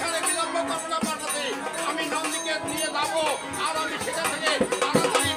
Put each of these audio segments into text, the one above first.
এখানে বিলম্ব করবো না পাঠাতে, আমি নন্দীকে নিয়ে যাবো আর আমি সেখান থেকে তাড়াতাড়ি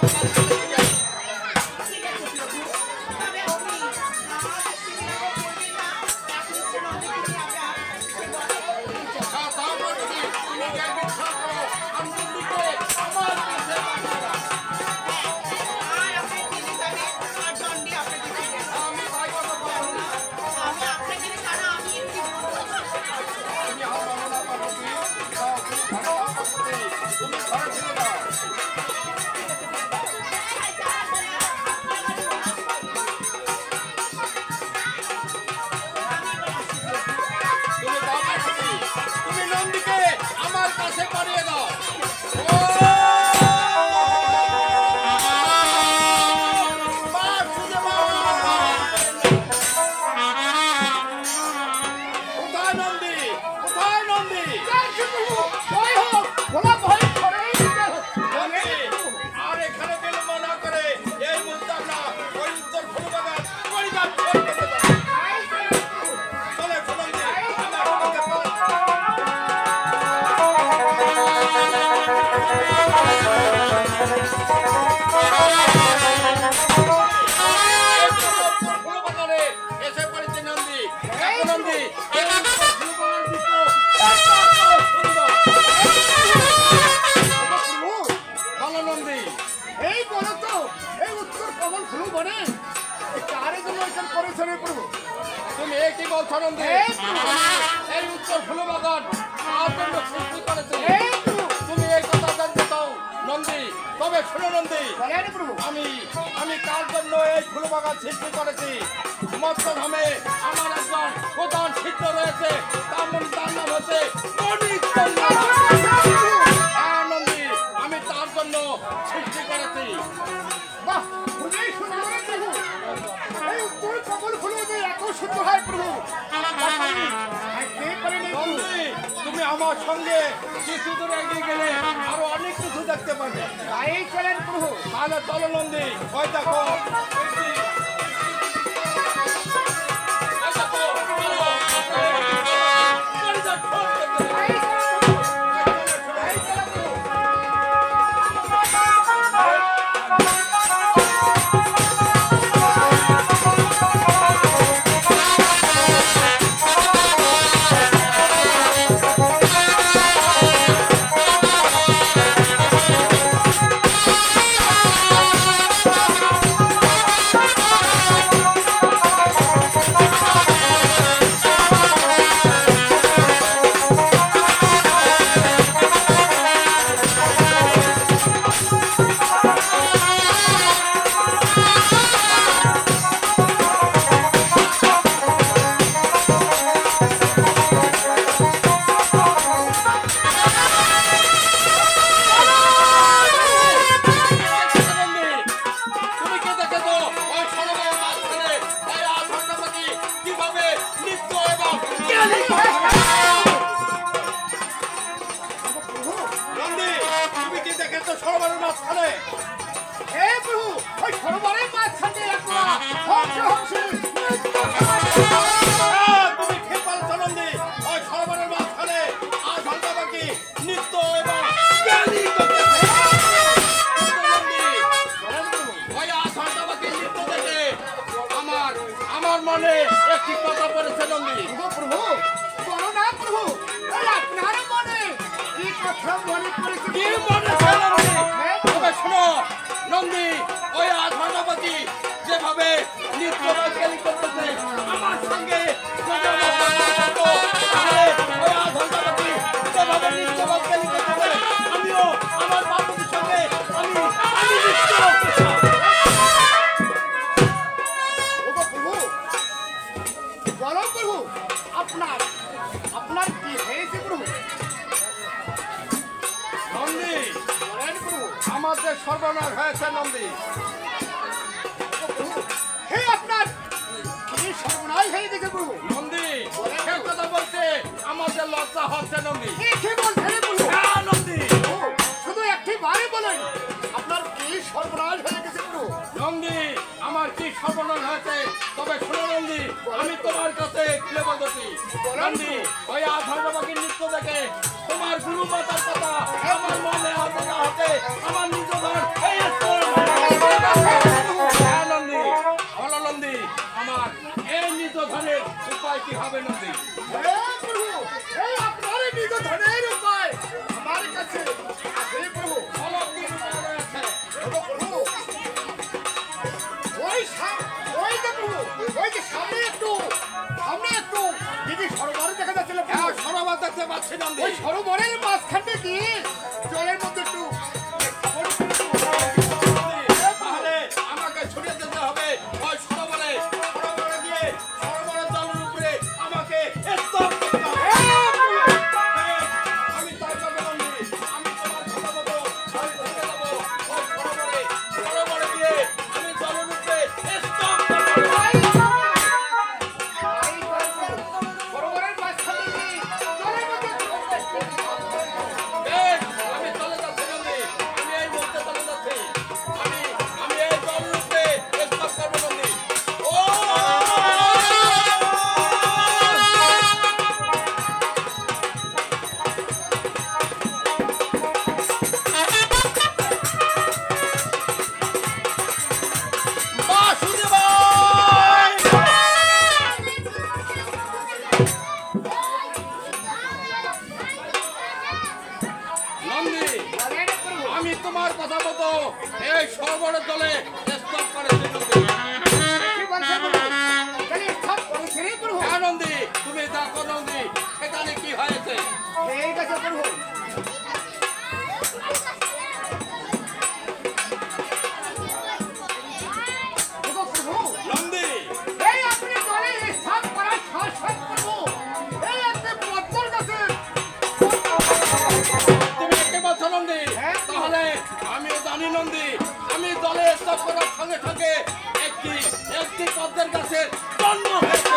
সর্বনাশ হয়েছে নন্দী। হে আপনার কি সর্বনাশ হয়ে দেখে প্রভু নন্দী কথা বলতে আমাদের লজ্জা হচ্ছে নন্দী। কি বলছেন প্রভু? হ্যাঁ নন্দী, শুধু একটি বারে বলেন আপনার কি সর্বনাশ হয়ে গেছে প্রভু। নন্দী আমার কি সর্বনাশ হয়েছে। তবে শোনো নন্দী, আমি তোমার কাছে খুলে বলতেছি নন্দী, ওই আধারবাগের নৃত্য দেখে তোমার গুরু মাতার কথা আমার মনে হাতে না হাতে আমার নিজ ধন হ্যাঁ নন্দী, বলো নন্দী, আমার এই নিজ ধনের উপায় কি হবে নন্দী? এই আপনার নিজ ধনের উপায় আমার কাছে আছে প্রভু। বলো কি উপায় রয়েছে? ওই যে প্রভু, ওই যে সামনে একটু দিদি সরোবর দেখা যাচ্ছিল। হ্যাঁ সরোবর দেখতে পাচ্ছি নন্দী। ওই সরোবরের মাঝখানে দিয়ে জলের মধ্যে একটু তাহলে আমাকে ছুটে যেতে হবে ওই সরোবরে গিয়ে সরোবরের জলের উপরে আমাকে স্তব করতে হবে। আমি তাই করবো নন্দী, আমি তোমার কথা মতো আমি ঢুকে যাবো ওই সরোবরে গিয়ে আমি জলের উপরে স্তব করবো। সরোবরের মাঝখানে দিয়ে জলের মধ্যে বেশ, আমি চলে যাচ্ছি নন্দী, আমি এই মুহূর্তে চলে যাচ্ছি। আমি এই জলের উপরে স্তব করবো নন্দী। ও নন্দী, আমি তোমার কথা মতো এই সরোবরের জলে স্তব করেছি নন্দী। হ্যাঁ নন্দী, তুমি দেখো নন্দী সেখানে কি হয়েছে। ঠিক আছে প্রভু। নন্দী, এই আপনি জলে স্নান করার সাহস প্রভু। এই একটা পদ্মর কাছে তুমি একে বলছো নন্দী? হ্যাঁ। তাহলে আমিও জানি নন্দী, আমি জলে স্তব করার সঙ্গে সঙ্গে একটি পদ্মের গাছের জন্ম হয়েছে।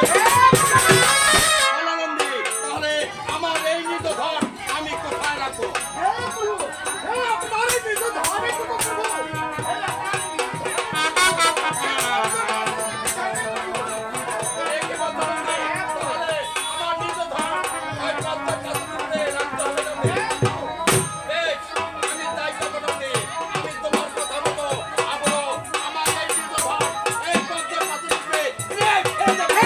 বলো নন্দী, তাহলে আমার এই নিজ ধন আমি কোথায় রাখবো? একে বলছো নন্দী? তাহলে আমার নিজ ধন ওই পদ্মের গাছের উপরে রাখতে হবে নন্দী। বেশ, আমি তাই করবো নন্দী, আমি তোমার কথা মতো আবারও আমার এই নিজ ধন এই পদ্মের গাছের উপরে রেখে দেবো।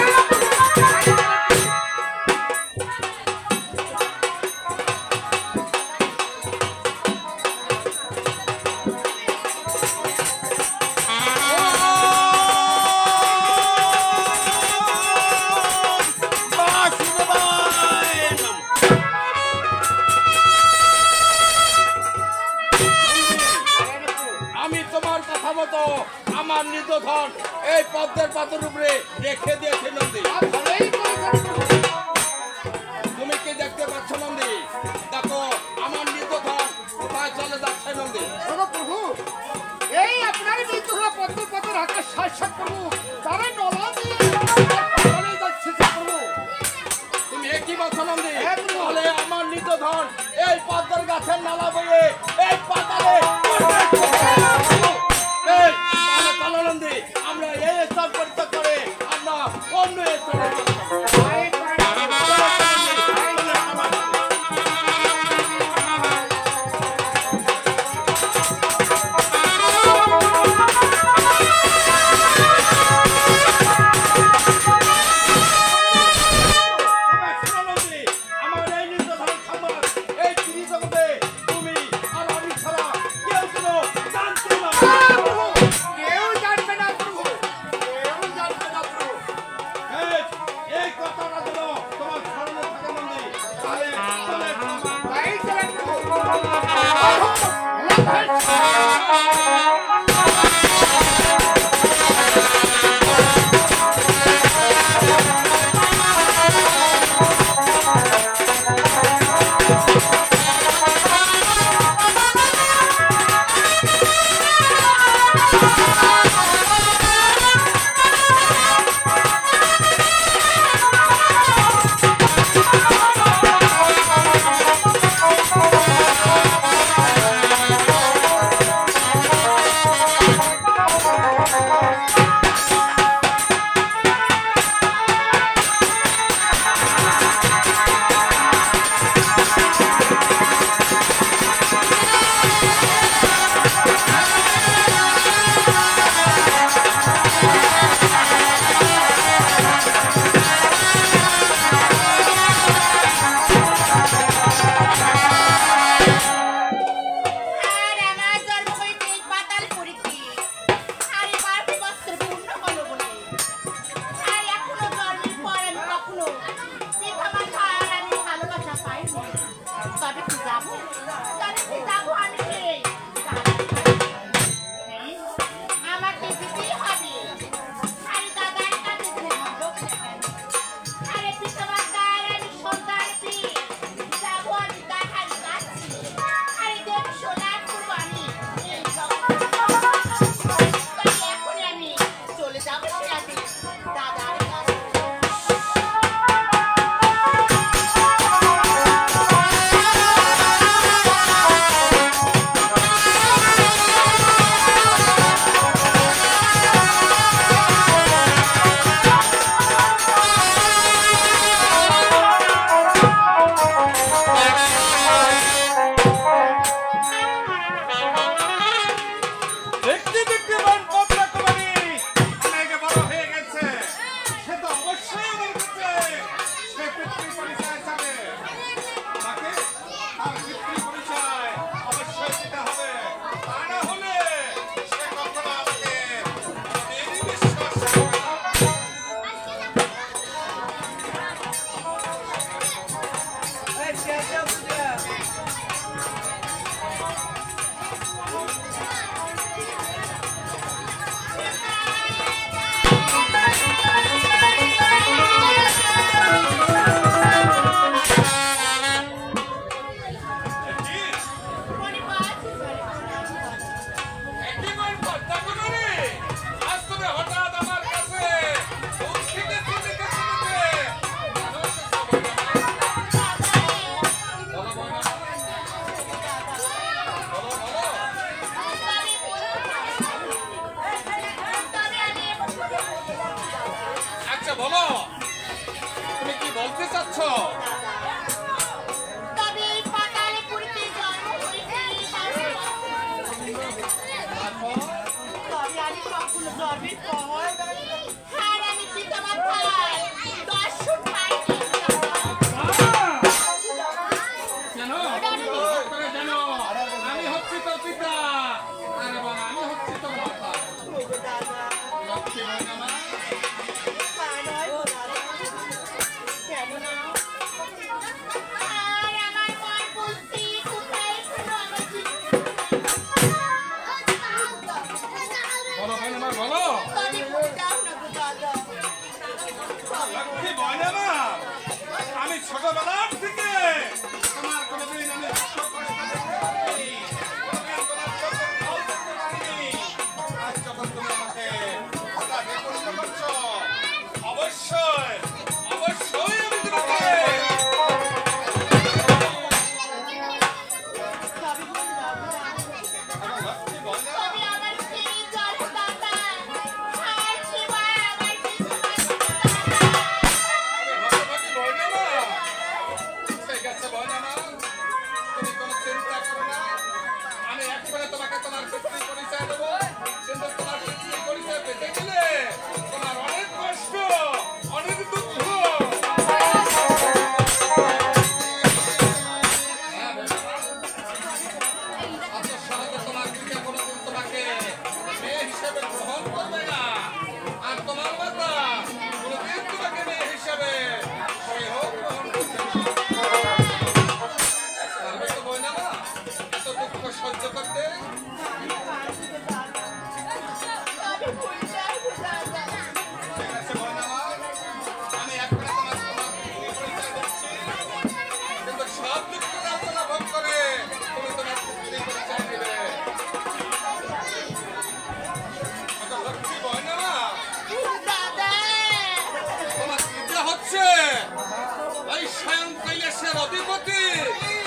আমি তোমার কথা মতো আমার নিজ ধন এই পদ্মের পাতার উপরে রেখে দিয়েছি নন্দী। তুমি কি দেখতে পাচ্ছ নন্দী? দেখো আমার নিজ ধন কোথায় চলে যাচ্ছে নন্দী। প্রভু, এই আপনার বিদ্রোহ পদ্ম পদ্মের হাতে শাসক প্রভু, তারা নলা দিয়ে যাচ্ছে প্রভু। তুমি একই বলছো নন্দী? হ্যাঁ, প্রভু। তাহলে আমার নিজ ধন এই পদ্মের গাছের নালা বয়ে এই পাতালে বেশ, তাহলে চলো নন্দী, আমরা এই স্তর পরিত্যাগ করে আমরা অন্য স্তরে আমার এই নিজ ধন সম্মান এই ত্রিজগতে তুমি আর আমি ছাড়া এতগুলো গর্বের পর আর আমি পিতা মাতার দর্শন পাইনি। জানো আমি হচ্ছি তোর পিতা, আরে বাবা আমি হচ্ছি তোর মাতা। লক্ষ্মী মা আমি ছোটবেলার থেকে তোমার কোনোদিন আমি আজ যখন তুমি আমাকে করছো অবশ্যই অবশ্যই আমি তোমাকে অধিপতি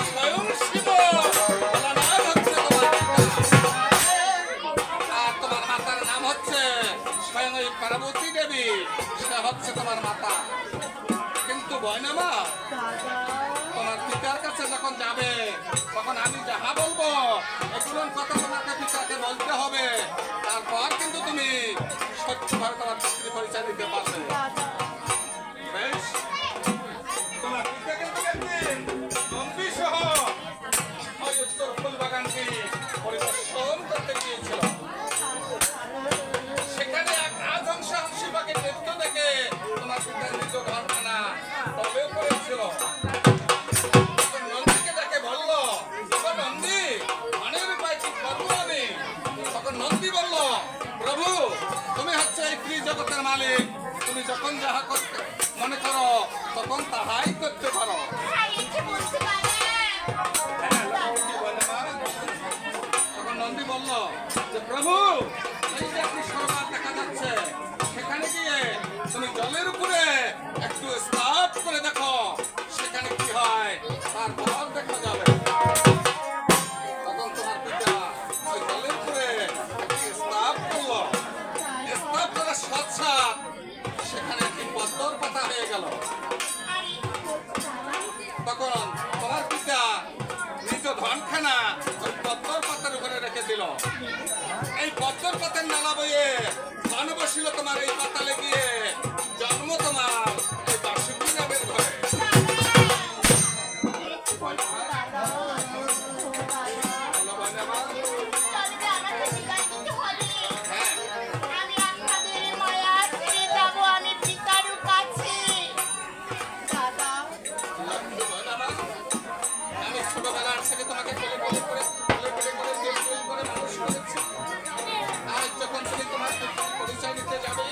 স্বয়ং শিব আর তোমার মাতার নাম হচ্ছে স্বয়ং ওই পার্বতী দেবী, সে হচ্ছে তোমার মাতা। কিন্তু বয়নামা তোমার পিতার কাছে যখন যাবে তখন আমি যাহা বলবো এগুলোর কথা তোমাকে পিতাকে বলতে হবে, তারপর কিন্তু তুমি সত্যভাবে তোমার পিতৃ পরিচয় দিতে পারবে। বেশ তোমার পিতা কিন্তু নন্দী সহ ওই উত্তর ফুলবাগানটি পরিদর্শন করতে গিয়েছিল। সেখানে এক রাজহংসী নৃত্য দেখে তোমার পিতার নিজ ঘরখানা তবে করেছিল। নন্দীকে দেখে বলল, নন্দী অনেক উপায় ঠিক করবো আমি। তখন নন্দী বলল, প্রভু তুমি হচ্ছে এই ত্রি জগতের মালিক, তুমি যখন যাহা করতে মনে করো তখন তাহাই করতে পারো। তখন নন্দী বলল যে প্রভু এই যে একটি সরোবর দেখা যাচ্ছে, সেখানে গিয়ে তুমি জলের উপরে একটু স্নান করে দেখো, সেখানে কি হয় তারপর দেখা যাবে। তখন তোমার পিতা ওই জলের উপরে একটি স্নান করলো, স্নান করে সৎসাৎ সেখানে একটি পদ্মর পাতা হয়ে গেল। তখন তোমার পিতা নিজ ধনখানা ওই পদ্মর পাতার উপরে রেখে দিল। এই পদ্মর পাতার নালা বইয়ে জন বসিল তোমার এই পাতালে গিয়ে, জন্ম তোমার এই বাসুকী নামের ঘরে। ছোটবেলার থেকে তোমাকে যখন তুমি তোমার পরিচয় দিতে যাবে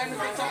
আমি তো